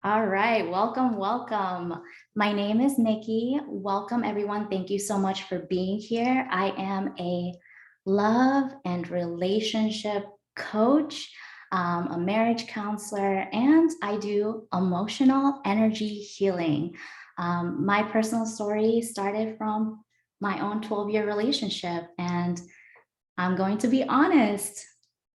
All right, welcome, welcome. My name is Nikki. Welcome, everyone. Thank you so much for being here. I am a love and relationship coach, a marriage counselor, and I do emotional energy healing. My personal story started from my own 12-year relationship, and I'm going to be honest.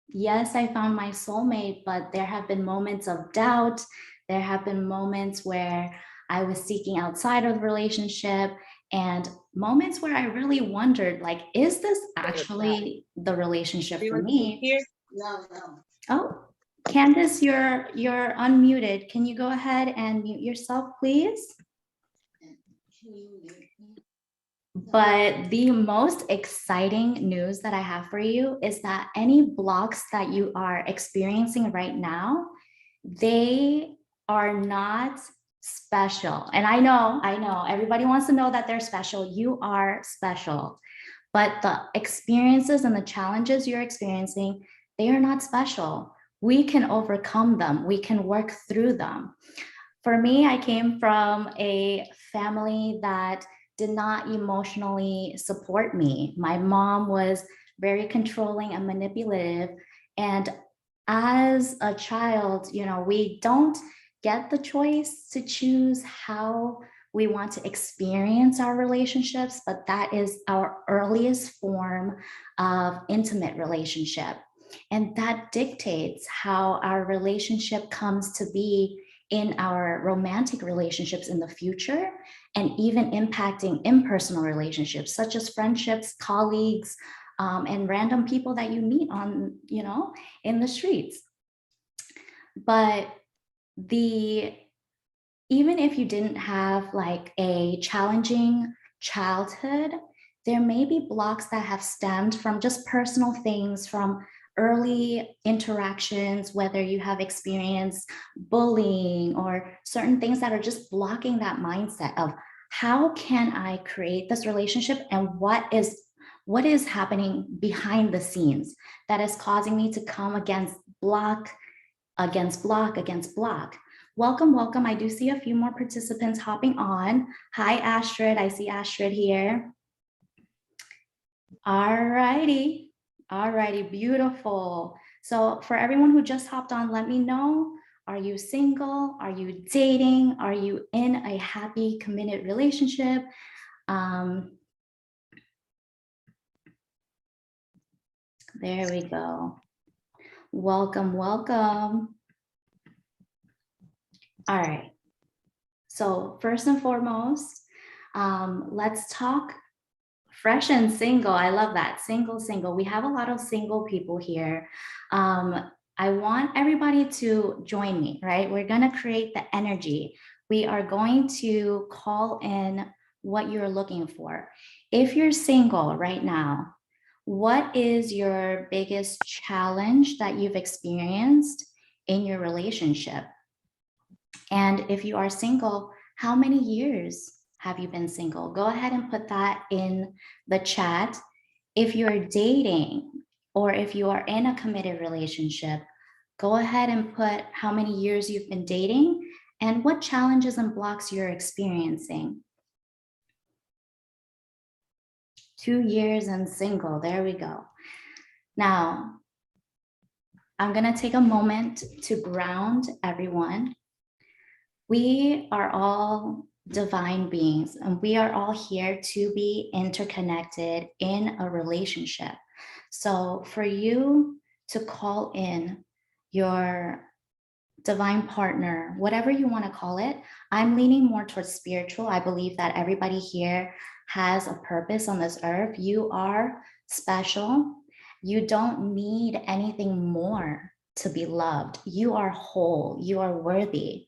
Yes, I found my soulmate, but there have been moments of doubt. There have been moments where I was seeking outside of the relationship and moments where I really wondered, like, is this actually the relationship Do you for want to sit me? here? Oh, Candace, you're unmuted. Can you go ahead and mute yourself, please? But the most exciting news that I have for you is that any blocks that you are experiencing right now, they are not special. And I know, everybody wants to know that they're special. You are special. But the experiences and the challenges you're experiencing, they are not special. We can overcome them. We can work through them. For me, I came from a family that did not emotionally support me. My mom was very controlling and manipulative. And as a child, we don't get the choice to choose how we want to experience our relationships, but that is our earliest form of intimate relationship. And that dictates how our relationship comes to be in our romantic relationships in the future, and even impacting impersonal relationships such as friendships, colleagues, and random people that you meet on, in the streets. But even if you didn't have like a challenging childhood, there may be blocks that have stemmed from just personal things, from early interactions, whether you have experienced bullying or certain things that are just blocking that mindset of how can I create this relationship, and what is happening behind the scenes that is causing me to come against block against block against block. Welcome, welcome. I do see a few more participants hopping on. Hi, Astrid. I see Astrid here. All righty. All righty. Beautiful. So for everyone who just hopped on, let me know. Are you single? Are you dating? Are you in a happy, committed relationship? There we go. Welcome, welcome. All right. So first and foremost, let's talk fresh and single. I love that. Single. We have a lot of single people here. I want everybody to join me, right? We're going to create the energy. We are going to call in what you're looking for. If you're single right now, what is your biggest challenge that you've experienced in your relationship? And if you are single, how many years have you been single? Go ahead and put that in the chat. If you're dating or if you are in a committed relationship, go ahead and put how many years you've been dating and what challenges and blocks you're experiencing. 2 years and single. There we go. Now, I'm going to take a moment to ground everyone. We are all divine beings, and we are all here to be interconnected in a relationship. So for you to call in your divine partner, whatever you want to call it, I'm leaning more towards spiritual. I believe that everybody here has a purpose on this earth. You are special. You don't need anything more to be loved. You are whole. You are worthy.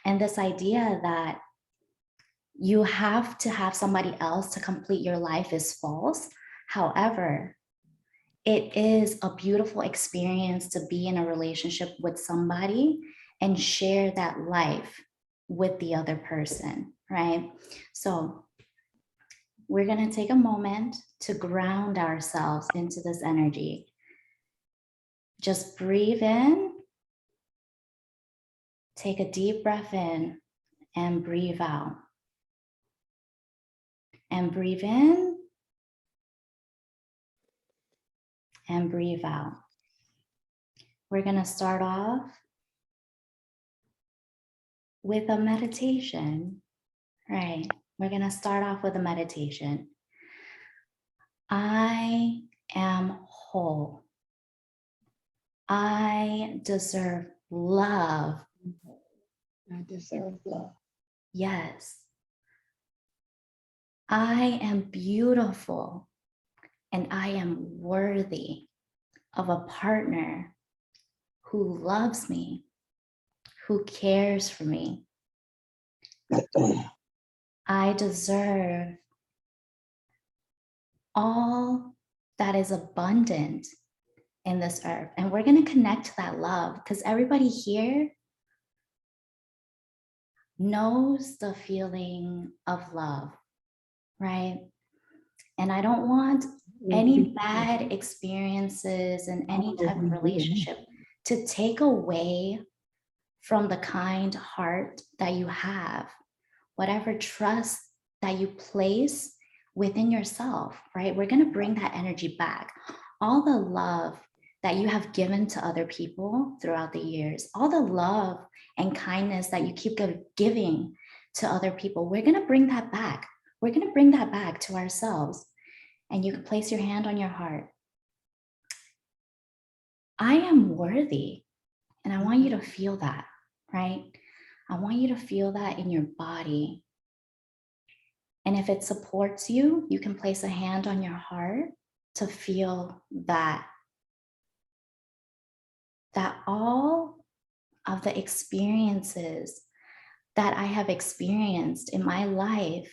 And this idea that you have to have somebody else to complete your life is false. However, it is a beautiful experience to be in a relationship with somebody and share that life with the other person, right? So we're going to take a moment to ground ourselves into this energy. Just breathe in. Take a deep breath in and breathe out. And breathe in and breathe out. We're going to start off with a meditation, right? We're going to start off with a meditation. I am whole. I deserve love. I deserve love. Yes. I am beautiful and I am worthy of a partner who loves me, who cares for me. I deserve all that is abundant in this earth. And we're going to connect to that love because everybody here knows the feeling of love, right? And I don't want any bad experiences in any type of relationship to take away from the kind heart that you have, whatever trust that you place within yourself, right? We're going to bring that energy back. All the love that you have given to other people throughout the years, all the love and kindness that you keep giving to other people, we're going to bring that back. We're going to bring that back to ourselves. And you can place your hand on your heart. I am worthy. And I want you to feel that, right? I want you to feel that in your body. And if it supports you, you can place a hand on your heart to feel that all of the experiences that I have experienced in my life,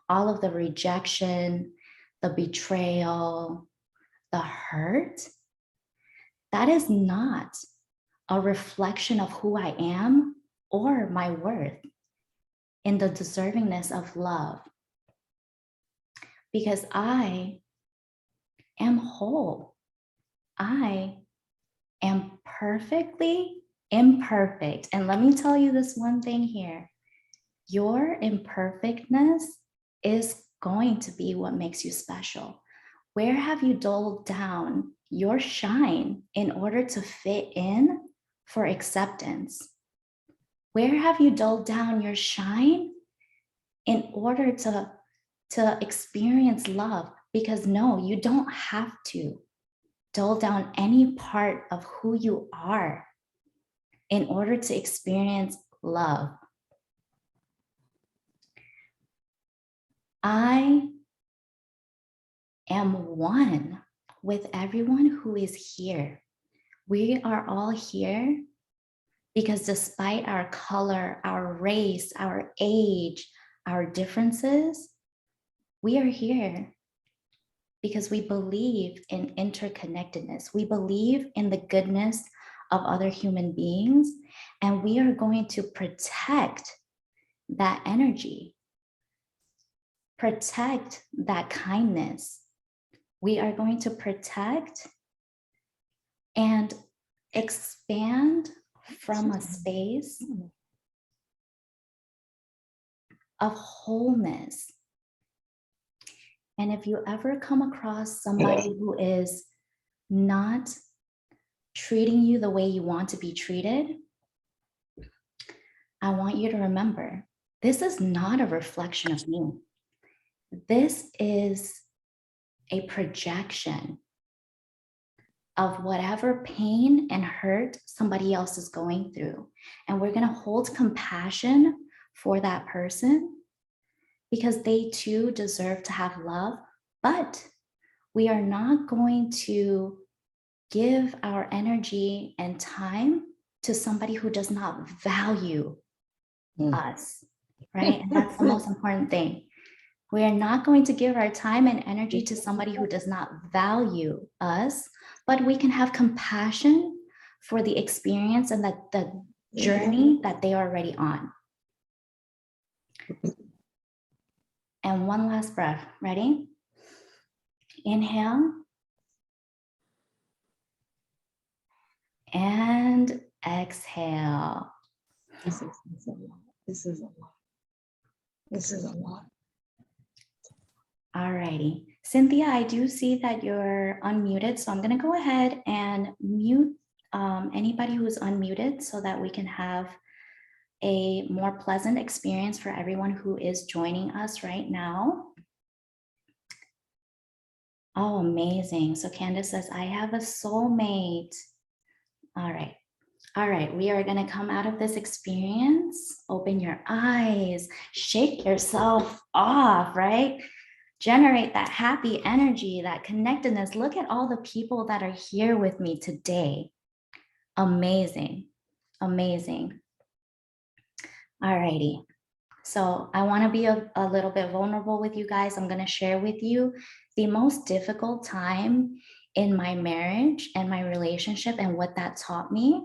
all of the rejection, the betrayal, the hurt, that is not a reflection of who I am or my worth in the deservingness of love. Because I am whole. I am perfectly imperfect. And let me tell you this one thing here. Your imperfectness is going to be what makes you special. Where have you dulled down your shine in order to fit in for acceptance? Where have you dulled down your shine in order to experience love? Because no, you don't have to dull down any part of who you are in order to experience love. I am one with everyone who is here. We are all here because despite our color, our race, our age, our differences, we are here because we believe in interconnectedness. We believe in the goodness of other human beings, and we are going to protect that energy, protect that kindness. We are going to protect and expand from a space of wholeness. And if you ever come across somebody who is not treating you the way you want to be treated, I want you to remember, this is not a reflection of you. This is a projection of whatever pain and hurt somebody else is going through. And we're going to hold compassion for that person because they too deserve to have love, but we are not going to give our energy and time to somebody who does not value us, right? And that's the most important thing. We are not going to give our time and energy to somebody who does not value us, but we can have compassion for the experience and the journey that they are already on. And one last breath. Ready? Inhale. And exhale. This is a lot. This is a lot. This is a lot. Alrighty. Cynthia, I do see that you're unmuted, so I'm gonna go ahead and mute anybody who's unmuted so that we can have a more pleasant experience for everyone who is joining us right now. Oh, amazing. So Candace says, I have a soulmate. All right. All right, we are going to come out of this experience. Open your eyes, shake yourself off, right? Generate that happy energy, that connectedness. Look at all the people that are here with me today. Amazing, amazing. All righty. So I want to be a little bit vulnerable with you guys. I'm going to share with you the most difficult time in my marriage and my relationship and what that taught me.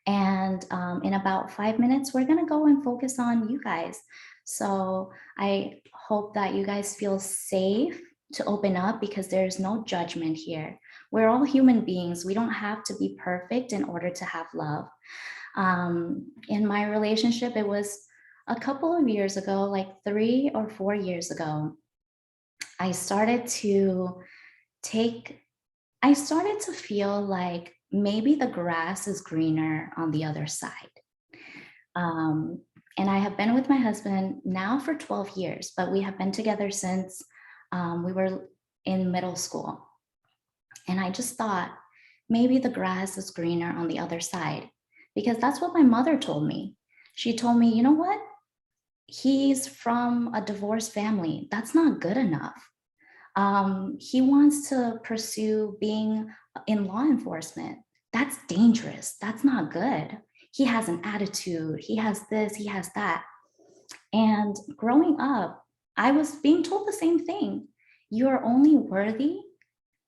And in about 5 minutes, we're going to go and focus on you guys. So I hope that you guys feel safe to open up because there's no judgment here. We're all human beings. We don't have to be perfect in order to have love. In my relationship, it was a couple of years ago, like 3 or 4 years ago, I started to feel like maybe the grass is greener on the other side. And I have been with my husband now for 12 years, but we have been together since we were in middle school. And I just thought maybe the grass is greener on the other side because that's what my mother told me. She told me, you know what? He's from a divorced family. That's not good enough. He wants to pursue being in law enforcement. That's dangerous. That's not good. He has an attitude. He has this, he has that. And growing up, I was being told the same thing. You're only worthy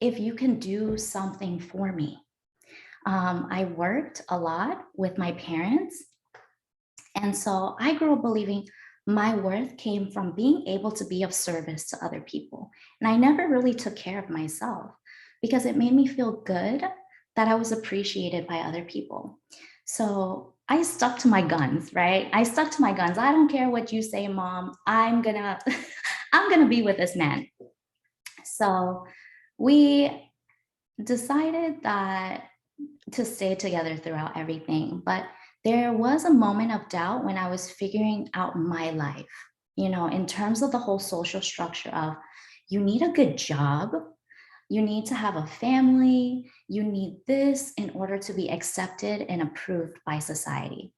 if you can do something for me. I worked a lot with my parents. And so I grew up believing my worth came from being able to be of service to other people. And I never really took care of myself because it made me feel good that I was appreciated by other people. So I stuck to my guns, right? I stuck to my guns. I don't care what you say, Mom. I'm gonna be with this man. So we decided that to stay together throughout everything, but there was a moment of doubt when I was figuring out my life, you know, in terms of the whole social structure of you need a good job, you need to have a family, you need this in order to be accepted and approved by society.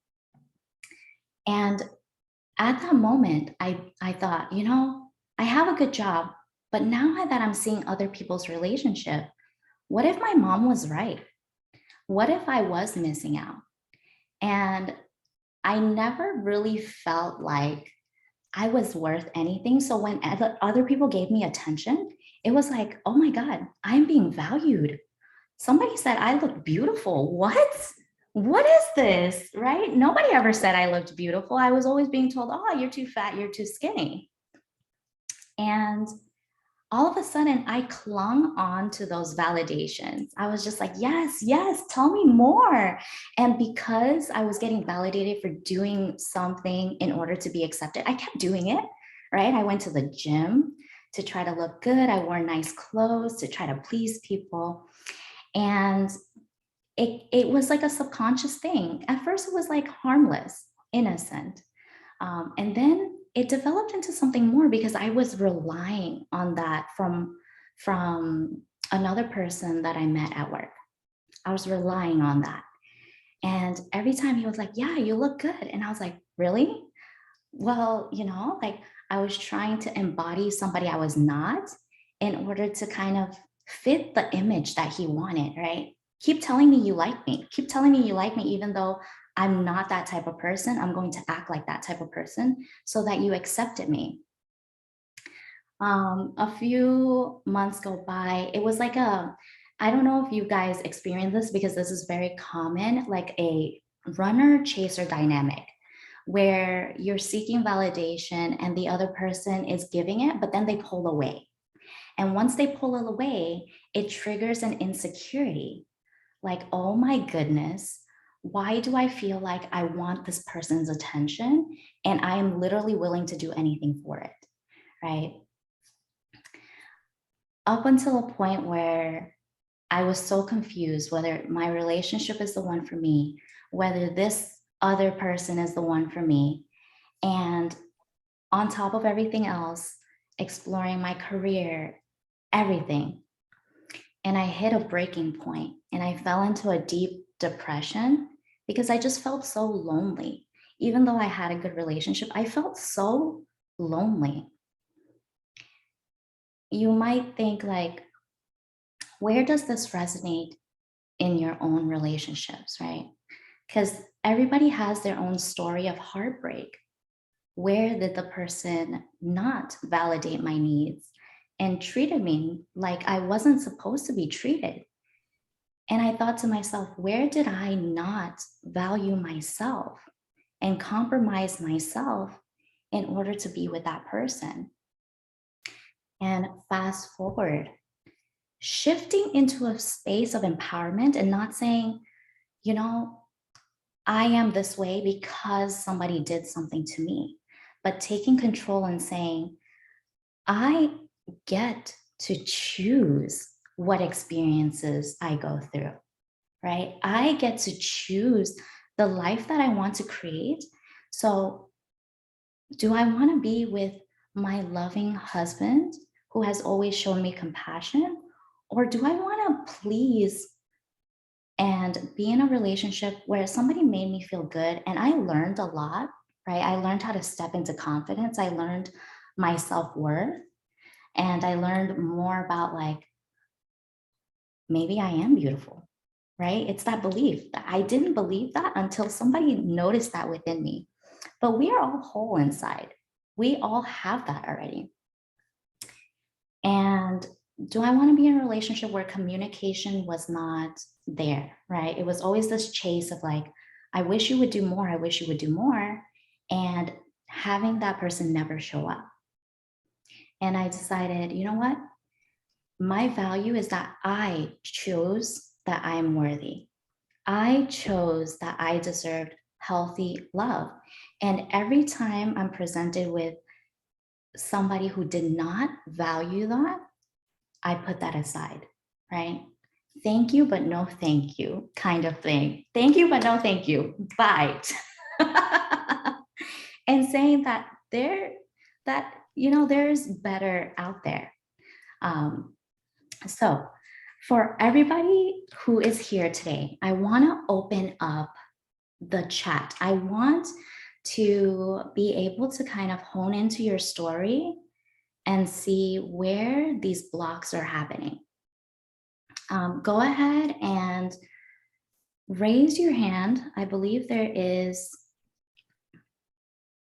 And at that moment, I thought, you know, I have a good job, but now that I'm seeing other people's relationship, what if my mom was right? What if I was missing out? And I never really felt like I was worth anything. So when other people gave me attention, it was like, oh my God, I'm being valued. Somebody said I look beautiful. What? What is this? Right? Nobody ever said I looked beautiful. I was always being told, oh, you're too fat, you're too skinny. And all of a sudden I clung on to those validations. I was just like, yes, yes, tell me more. And because I was getting validated for doing something in order to be accepted, I kept doing it, right? I went to the gym to try to look good. I wore nice clothes to try to please people. And it was like a subconscious thing. At first it was like harmless, innocent. And then it developed into something more because I was relying on that from another person that I met at work. I was relying on that. And every time he was like, yeah, you look good. And I was like, really? Well, you know, like I was trying to embody somebody I was not in order to kind of fit the image that he wanted, right? Keep telling me you like me. Keep telling me you like me, even though I'm not that type of person. I'm going to act like that type of person so that you accepted me. A few months go by. It was like I don't know if you guys experience this because this is very common, like a runner chaser dynamic where you're seeking validation and the other person is giving it, but then they pull away. And once they pull it away, it triggers an insecurity. Like, oh my goodness, why do I feel like I want this person's attention and I am literally willing to do anything for it, right? Up until a point where I was so confused whether my relationship is the one for me, whether this other person is the one for me. And on top of everything else, exploring my career, everything. And I hit a breaking point and I fell into a deep depression because I just felt so lonely. Even though I had a good relationship, I felt so lonely. You might think like, where does this resonate in your own relationships, right? Because everybody has their own story of heartbreak. Where did the person not validate my needs and treated me like I wasn't supposed to be treated? And I thought to myself, where did I not value myself and compromise myself in order to be with that person? And fast forward, shifting into a space of empowerment and not saying, you know, I am this way because somebody did something to me, but taking control and saying, I get to choose what experiences I go through, right? I get to choose the life that I want to create. So, do I want to be with my loving husband who has always shown me compassion? Or do I want to please and be in a relationship where somebody made me feel good? And I learned a lot, right? I learned how to step into confidence. I learned my self worth. And I learned more about like, maybe I am beautiful, right? It's that belief that I didn't believe that until somebody noticed that within me. But we are all whole inside. We all have that already. And do I want to be in a relationship where communication was not there, right? It was always this chase of like, I wish you would do more. I wish you would do more. And having that person never show up. And I decided, you know what? My value is that I chose that I am worthy. I chose that I deserved healthy love. And every time I'm presented with somebody who did not value that, I put that aside, right? Thank you, but no thank you, kind of thing. Thank you, but no thank you. Bye. And saying that there's better out there. Um, so for everybody who is here today, I want to open up the chat. I want to be able to kind of hone into your story and see where these blocks are happening. Go ahead and raise your hand. I believe there is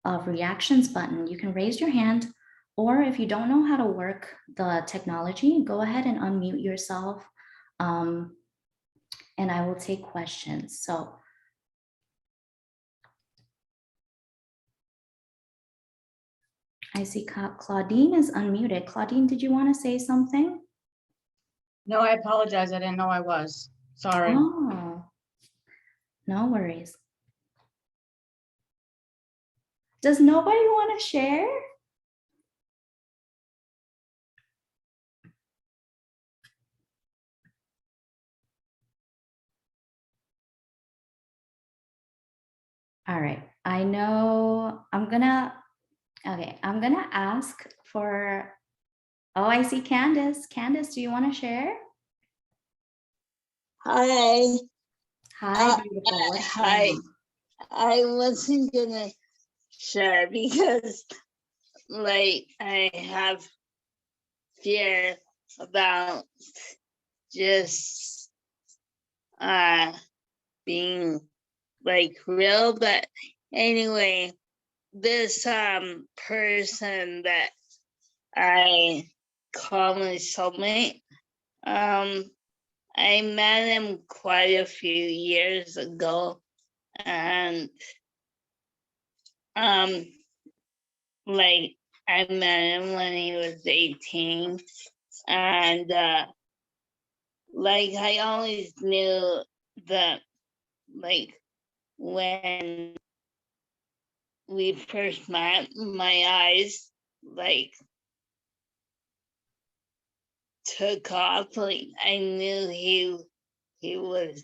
a reactions button. You can raise your hand, or if you don't know how to work the technology, go ahead and unmute yourself, and I will take questions. So I see Claudine is unmuted. Claudine, did you want to say something? No, I apologize. I didn't know I was. Sorry. Oh, no worries. Does nobody want to share? All right, I know I'm gonna ask for, oh, I see Candace. Candace, do you want to share? Hi. Hi, beautiful. What's going Hi. on? I wasn't gonna share because like I have fear about just being like real, but anyway, this person that I call my soulmate, I met him quite a few years ago, and like I met him when he was 18, and like I always knew that like when we first met, my eyes like took off. Like I knew he was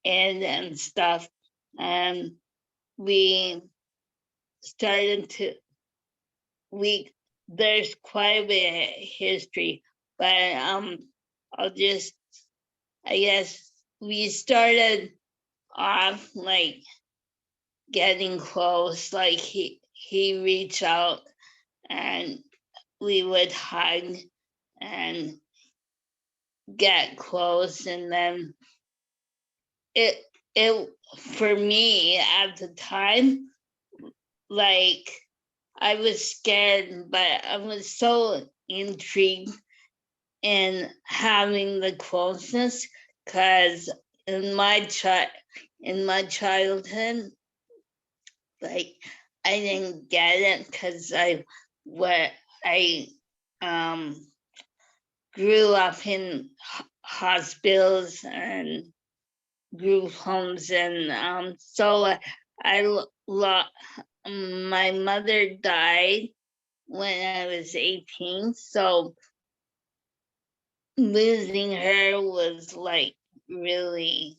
in and stuff, and we started to we there's quite a bit of history, but I'll just I guess we started off like getting close. Like he reached out and we would hug and get close, and then it it for me at the time, like I was scared, but I was so intrigued in having the closeness, because in my childhood, like I didn't get it because I um grew up in hospitals and group homes, and so my mother died when I was 18, so losing her was like really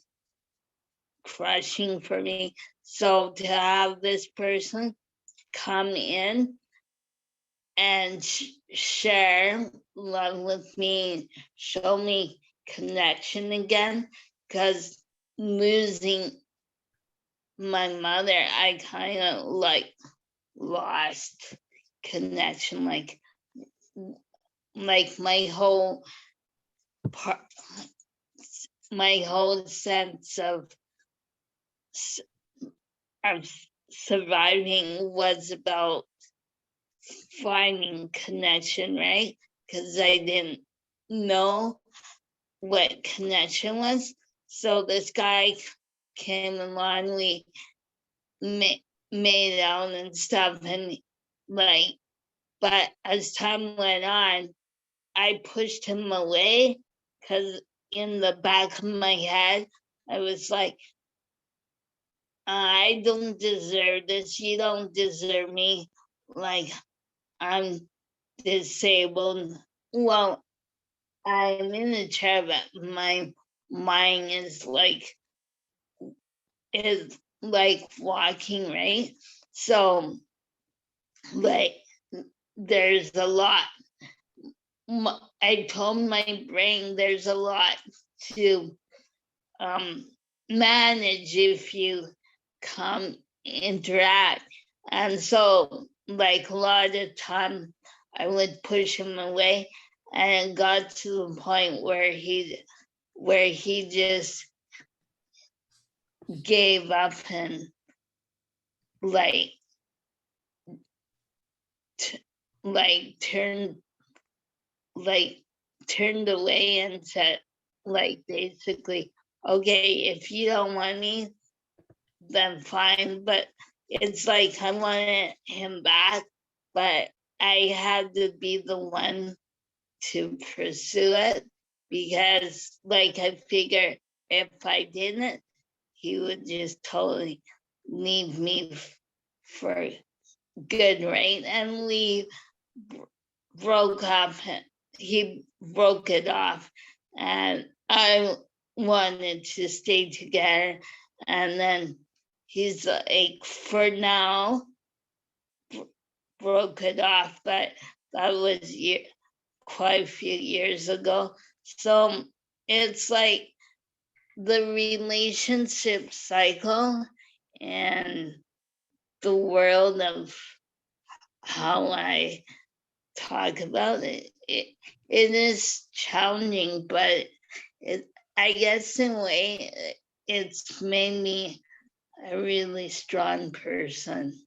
crushing for me. So to have this person come in and share love with me, show me connection again, because losing my mother, I kind of like lost connection, like my whole part, my whole sense of surviving was about finding connection, right? Because I didn't know what connection was. So this guy came along, we made out and stuff, and like, but as time went on, I pushed him away because in the back of my head, I was like, I don't deserve this. You don't deserve me. Like, I'm disabled. Well, I'm in a chair, but my mind is like walking, right? So like there's a lot. I told my brain there's a lot to manage if you come interact. And so like a lot of time I would push him away, and it got to the point where he just gave up and like turned away and said, like, basically, okay, if you don't want me, then fine. But it's like I wanted him back, but I had to be the one to pursue it, because like I figure if I didn't, he would just totally leave me for good, right? And we broke up. He broke it off, and I wanted to stay together. And then he's like, for now, broke it off, but that was quite a few years ago. So it's like the relationship cycle and the world of how I talk about it. It is challenging, but I guess in a way it's made me a really strong person.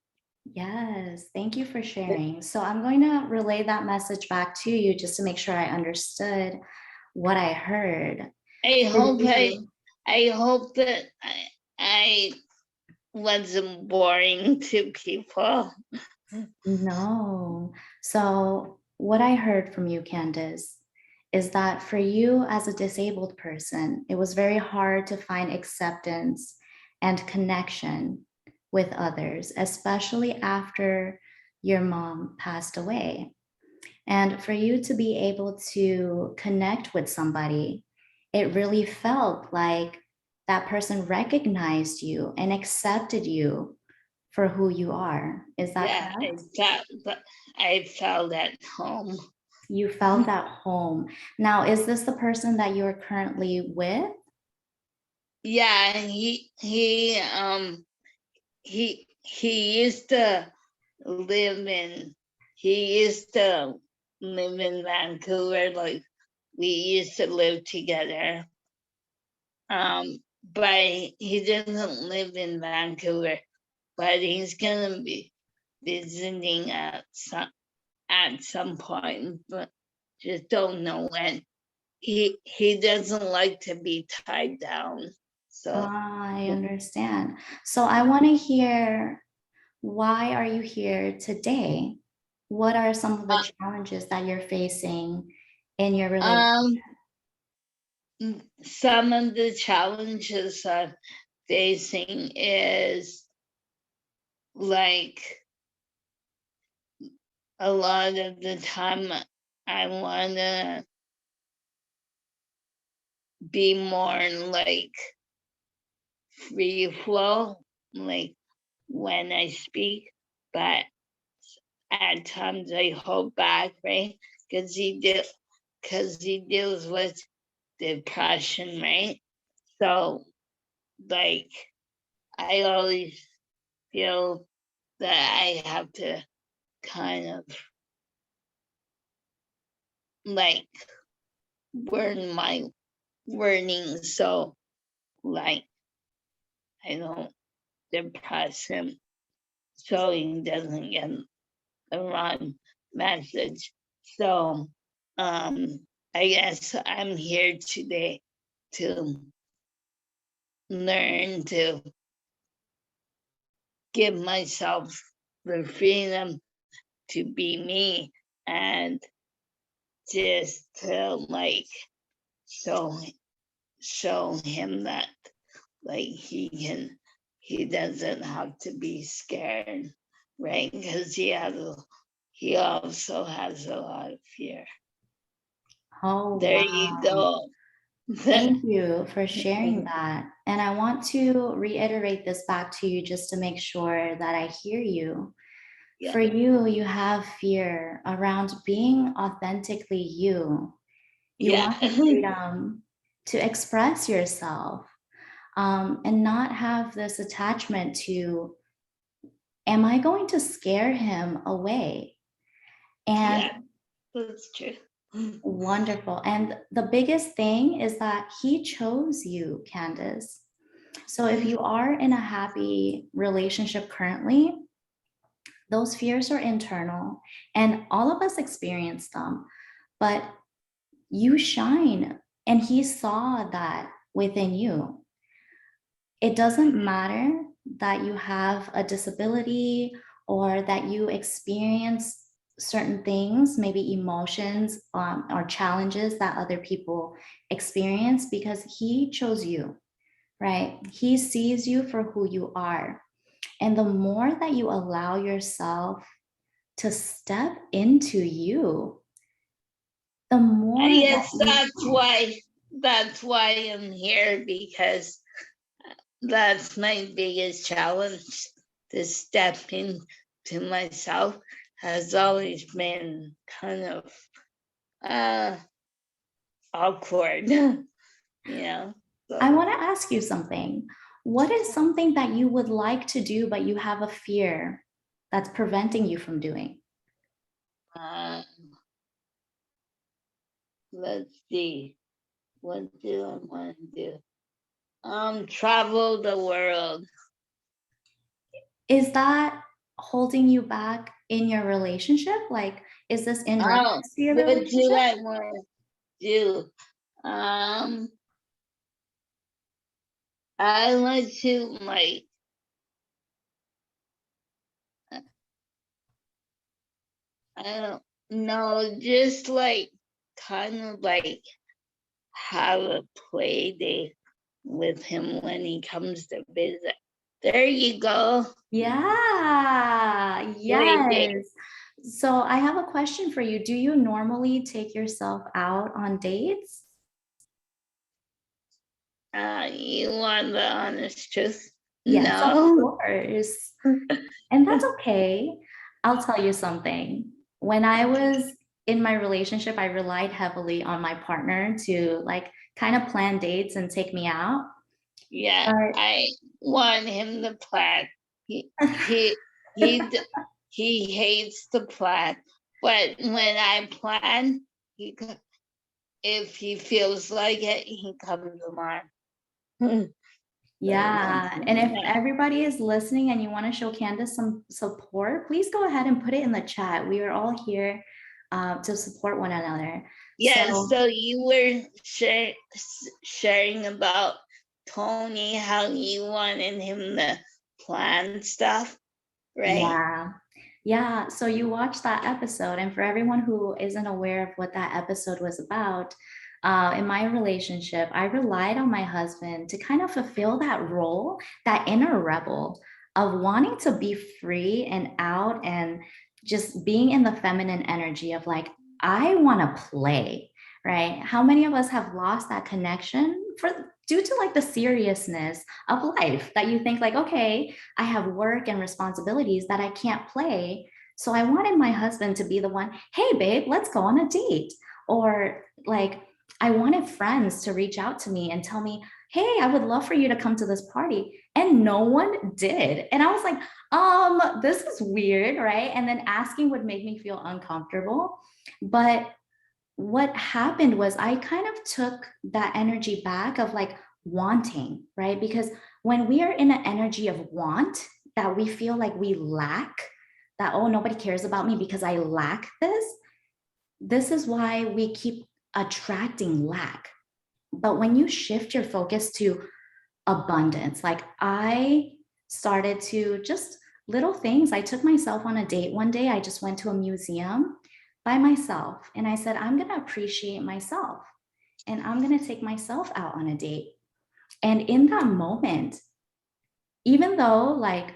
Yes, thank you for sharing. So I'm going to relay that message back to you just to make sure I understood what I heard. I hope that I wasn't boring to people. No. So what I heard from you, Candace, is that for you as a disabled person, it was very hard to find acceptance and connection with others, especially after your mom passed away. And for you to be able to connect with somebody, it really felt like that person recognized you and accepted you for who you are. Is that Yeah, correct? I felt at home. You felt at home. Now, is this the person that you're currently with? Yeah, he used to live in Vancouver, like we used to live together. But he doesn't live in Vancouver, but he's gonna be visiting at some point, but just don't know when. He doesn't like to be tied down. So I understand. So I want to hear, why are you here today? What are some of the challenges that you're facing in your relationship? some of the challenges I'm facing is like a lot of the time I wanna be more like free flow, like when I speak, but at times I hold back, right? Because he deals with depression, right? So like I always feel that I have to kind of like word my wording so like I don't depress him so he doesn't get the wrong message. So I guess I'm here today to learn to give myself the freedom to be me and just to like show show him that like he doesn't have to be scared, right? Because he also has a lot of fear. Oh, There you wow. go. Thank you for sharing that. And I want to reiterate this back to you just to make sure that I hear you. Yeah. For you, you have fear around being authentically you. You Yeah. want the freedom to express yourself, and not have this attachment to, am I going to scare him away? And Yeah, that's true. wonderful. And the biggest thing is that he chose you, Candace. So if you are in a happy relationship currently, those fears are internal and all of us experience them, but you shine and he saw that within you. It doesn't matter that you have a disability or that you experience certain things, maybe emotions, or challenges that other people experience, because he chose you, right? He sees you for who you are. And the more that you allow yourself to step into you, the more I that guess you, that's why I'm here, because that's my biggest challenge. To step into myself has always been kind of awkward, you know. I So, want to ask you something. What is something that you would like to do, but you have a fear that's preventing you from doing? uh, let's see. What do I want to do? Travel the world. Is that holding you back in your relationship? Like, is this in Oh, reference to your what do relationship? I want to do? Um, I want to like I don't know, just like kind of like have a play day with him when he comes to visit. There you go. Yeah, Great day. yes. So I have a question for you. Do you normally take yourself out on dates? You want the honest truth? Yes, of No. course. And that's okay. I'll tell you something. When I was in my relationship, I relied heavily on my partner to like kind of plan dates and take me out. Yeah, But I want him to plan. He he d- he hates the plan, but when I plan, if he feels like it, he comes along. yeah, and if Yeah. everybody is listening and you want to show Candace some support, please go ahead and put it in the chat. We are all here to support one another. Yeah, So so you were sharing about Tony, how you wanted him to plan stuff, right? yeah. Yeah, so you watched that episode, and for everyone who isn't aware of what that episode was about, in my relationship, I relied on my husband to kind of fulfill that role, that inner rebel of wanting to be free and out and just being in the feminine energy of like, I want to play, right? How many of us have lost that connection for due to like the seriousness of life that you think like, okay, I have work and responsibilities that I can't play. So I wanted my husband to be the one, hey, babe, let's go on a date. Or like, I wanted friends to reach out to me and tell me, hey, I would love for you to come to this party. And no one did. And I was like, this is weird, right? And then asking would make me feel uncomfortable. But what happened was I kind of took that energy back of like wanting, right? Because when we are in an energy of want, that we feel like we lack, that, oh, nobody cares about me because I lack this. This is why we keep attracting lack. But when you shift your focus to abundance, like I started to just little things. I took myself on a date one day. I just went to a museum by myself and I said, I'm going to appreciate myself and I'm going to take myself out on a date. And in that moment, even though like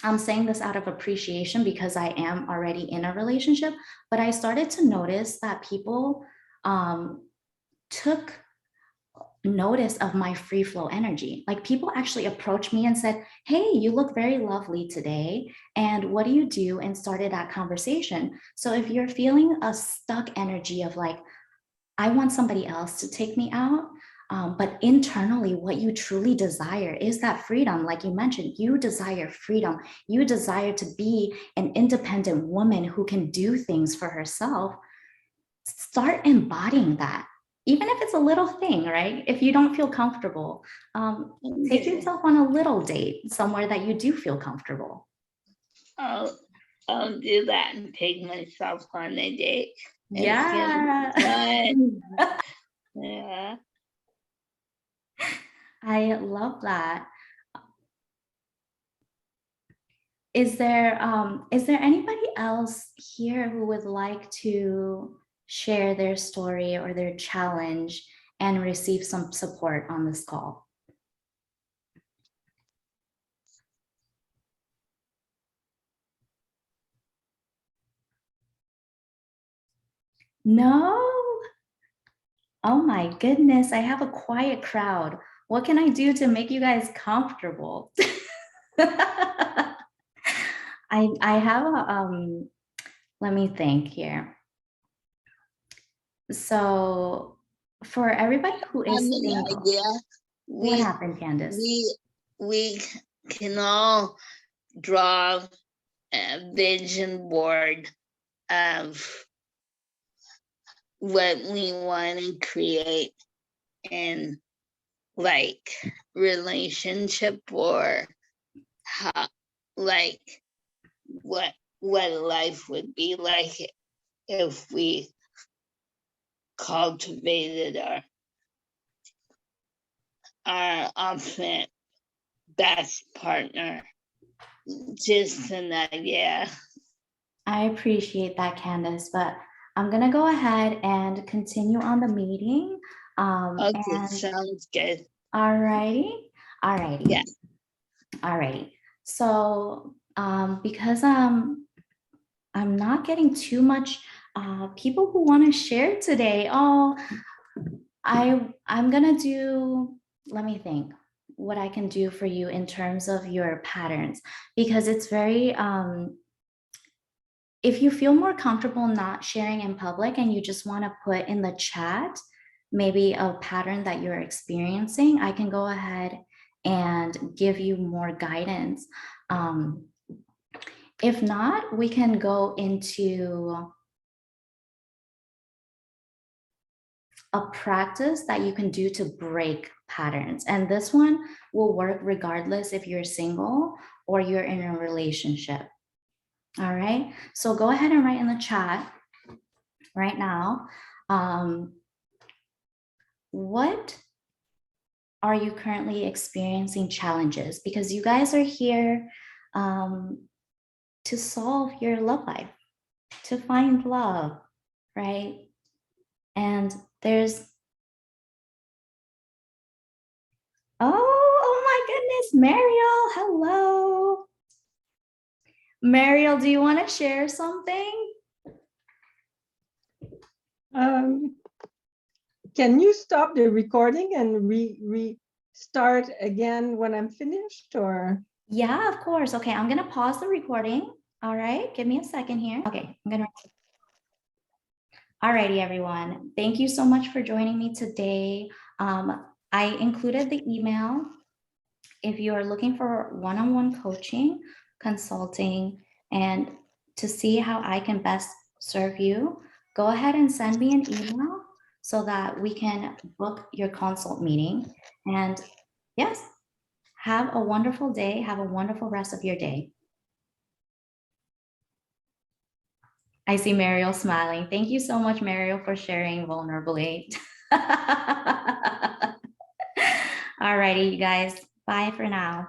I'm saying this out of appreciation because I am already in a relationship, but I started to notice that people took notice of my free flow energy. Like people actually approached me and said, hey, you look very lovely today. And what do you do? And started that conversation. So if you're feeling a stuck energy of like, I want somebody else to take me out, but internally, what you truly desire is that freedom. Like you mentioned, you desire freedom. You desire to be an independent woman who can do things for herself. Start embodying that, even if it's a little thing, right? If you don't feel comfortable, take yourself on a little date somewhere that you do feel comfortable. I'll do that and take myself on a date. Yeah. Yeah. I love that. Is there anybody else here who would like to share their story or their challenge and receive some support on this call? No? Oh my goodness, I have a quiet crowd. What can I do to make you guys comfortable? I have a let me think here. So for everybody who I have is an single, idea. what happened, Candace? We can all draw a vision board of what we want to create in like relationship or how like what life would be like if we cultivated our ultimate best partner. Just an idea. I appreciate that, Candace, but I'm gonna go ahead and continue on the meeting. Okay, And sounds good. Alrighty, alrighty. Yeah. Alrighty. So because I'm not getting too much people who want to share today. Oh, I'm gonna do, let me think what I can do for you in terms of your patterns, because it's very if you feel more comfortable not sharing in public and you just want to put in the chat maybe a pattern that you're experiencing, I can go ahead and give you more guidance. If not, we can go into a practice that you can do to break patterns. And this one will work regardless if you're single or you're in a relationship. All right, so go ahead and write in the chat right now. What are you currently experiencing challenges? Because you guys are here to solve your love life, to find love, right? And there's, oh my goodness, Mariel, hello. Mariel, do you want to share something? Can you stop the recording and restart again when I'm finished, or? Yeah, of course. Okay, I'm gonna pause the recording. All right, give me a second here. Okay, I'm gonna. Alrighty, everyone. Thank you so much for joining me today. I included the email. If you are looking for one-on-one coaching, consulting, and to see how I can best serve you, go ahead and send me an email so that we can book your consult meeting. And yes, have a wonderful day. Have a wonderful rest of your day. I see Mariel smiling. Thank you so much, Mariel, for sharing vulnerably. All righty, you guys. Bye for now.